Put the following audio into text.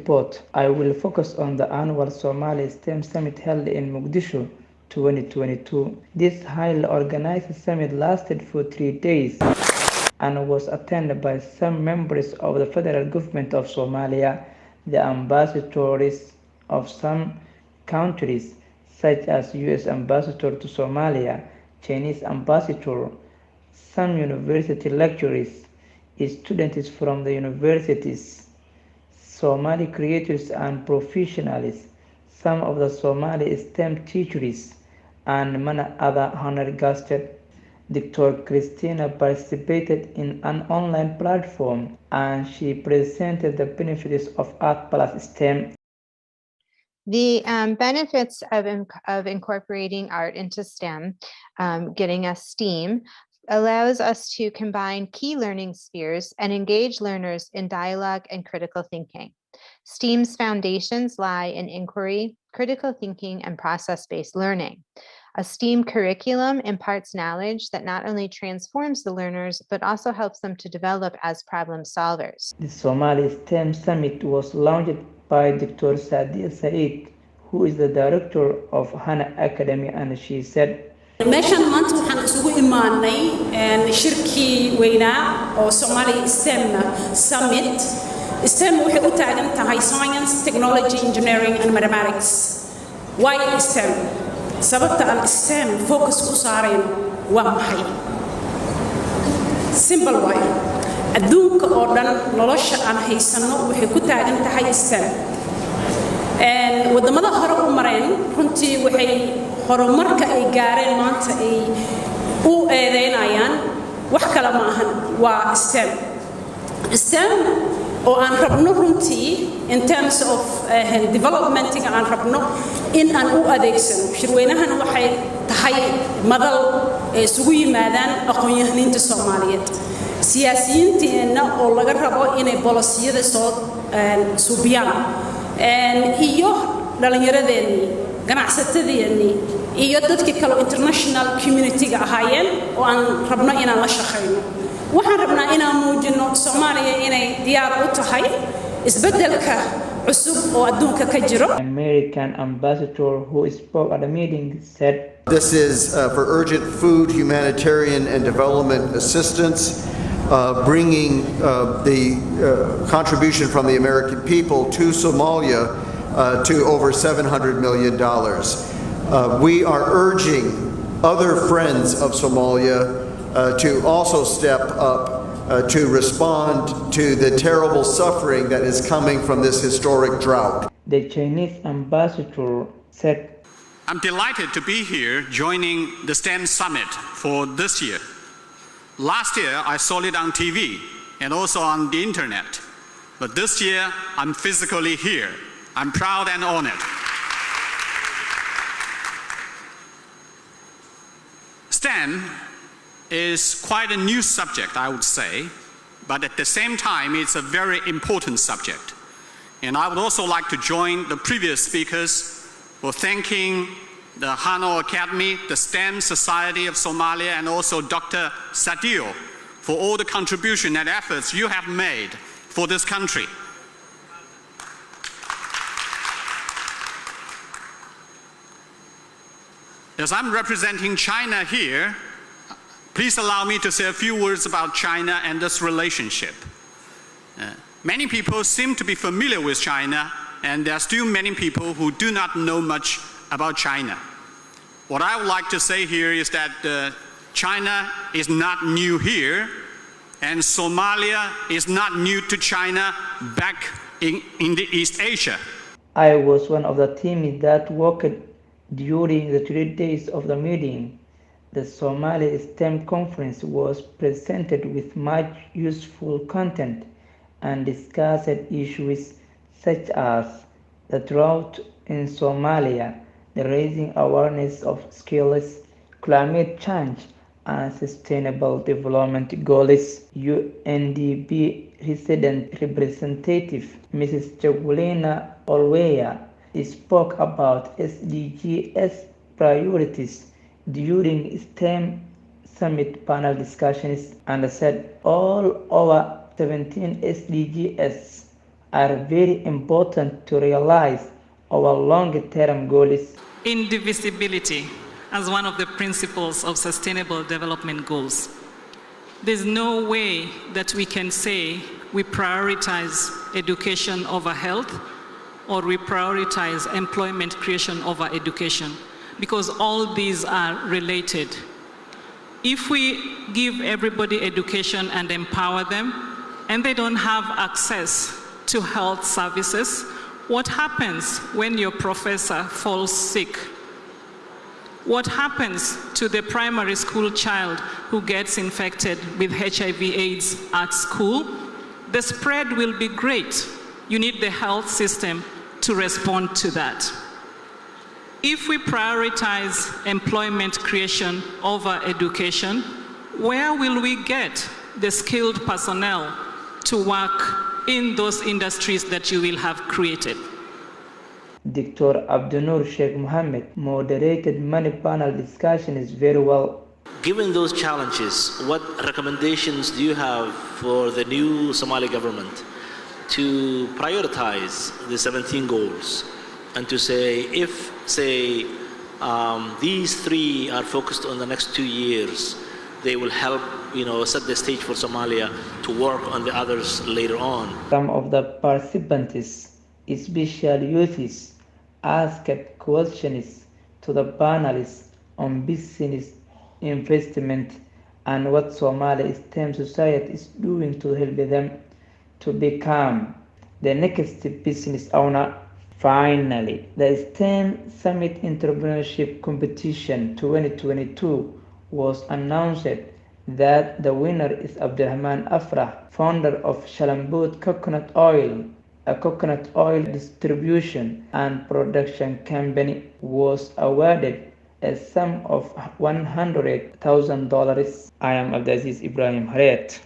report, I will focus on the annual Somali STEM Summit held in Mogadishu 2022. This highly organized summit lasted for 3 days and was attended by some members of the federal government of Somalia, the ambassadors of some countries, such as U.S. Ambassador to Somalia, Chinese Ambassador, some university lecturers, students from the universities, Somali creators and professionals, some of the Somali STEM teachers, and many other honored guests. Dr. Christina participated in an online platform and she presented the benefits of Art plus STEM. The benefits of incorporating art into STEM, getting us STEAM, allows us to combine key learning spheres and engage learners in dialogue and critical thinking. STEAM's foundations lie in inquiry, critical thinking, and process-based learning. A STEAM curriculum imparts knowledge that not only transforms the learners, but also helps them to develop as problem solvers. The Somali STEM Summit was launched by Dr. Sadia Said, who is the director of Hana Academy, and she said, meeshan maanta waxaan isugu imaanay shirkii weynaa oo Somali STEM Summit. STEM waxay u taagan tahay Science, Technology, Engineering and Mathematics. Why STEM? Sababta aan STEM focus ku saareen waa maxay? Simple way. Adduunka oo dhan nolosha aan haysano waxay ku taagan tahay STEM. Wadamada hore u mareen runtii waxay horumarka ay gaareen maanta ay u eedeynayaan wax kale ma ahan waa STEM. STEM oo aan rabno runtii in terms of development aan rabno in aan u adeegsano shirweynahan waxay tahay madal isugu yimaadaan aqoon-yahaniinta Soomaaliyeed siyaasiyiinteena oo laga rabo inay bolisiyada soo suubiyaan iyo dhalinyaradeennii ganacsatadeennii iyo dadkii kale international community-ga ahaayeen oo aan rabno inaan la shaqeyno waxaan rabnaa inaan muujino Soomaaliya inay diyaar u tahay isbeddelka cusub oo adduunka ka jiro. American ambassador who spoke at the meeting said, "This is for urgent food, humanitarian and development assistance, bringing the contribution from the American people to Somalia to over $700 million. We are urging other friends of Somalia to also step up to respond to the terrible suffering that is coming from this historic drought." The Chinese ambassador said, "I'm delighted to be here joining the STEM Summit for this year. Last year, I saw it on TV and also on the internet. But this year, I'm physically here. I'm proud and honored." STEM is quite a new subject, I would say, but at the same time, it's a very important subject. And I would also like to join the previous speakers for thanking the Hano Academy, the STEM Society of Somalia, and also Dr. Sadio for all the contribution and efforts you have made for this country. As I'm representing China here, please allow me to say a few words about China and this relationship. Many people seem to be familiar with China, and there are still many people who do not know much about China. What I would like to say here is that China is not new here, and Somalia is not new to China back in the East Asia. I was one of the team that worked during the 3 days of the meeting. The Somali STEM conference was presented with much useful content and discussed issues such as the drought in Somalia, the raising awareness of skills, climate change, and sustainable development goals. UNDP resident representative Mrs. Jagulina Olweya spoke about SDGs priorities during STEM Summit panel discussions and said all over 17 SDGs are very important to realize our long-term goals. Indivisibility as one of the principles of Sustainable Development Goals. There's no way that we can say we prioritize education over health or we prioritize employment creation over education, because all these are related. If we give everybody education and empower them, and they don't have access to health services, what happens when your professor falls sick? What happens to the primary school child who gets infected with HIV/AIDS at school? The spread will be great. You need the health system to respond to that. If we prioritize employment creation over education, where will we get the skilled personnel to work in those industries that you will have created? Dr. Abdunur Sheikh Mohammed moderated many panel discussions very well. Given those challenges, what recommendations do you have for the new Somali government to prioritize the 17 goals and to say, if, say, these 3 are focused on the next 2 years, they will help, set the stage for Somalia to work on the others later on? Some of the participants, especially youths, asked questions to the panelists on business investment and what Somali STEM society is doing to help them to become the next business owner. Finally, the STEM Summit Entrepreneurship Competition 2022 was announced that the winner is Abdurrahman Afrah, founder of Shalambut Coconut Oil, a coconut oil distribution and production company, was awarded a sum of $100,000. I am Abdulaziz Ibrahim Harriet.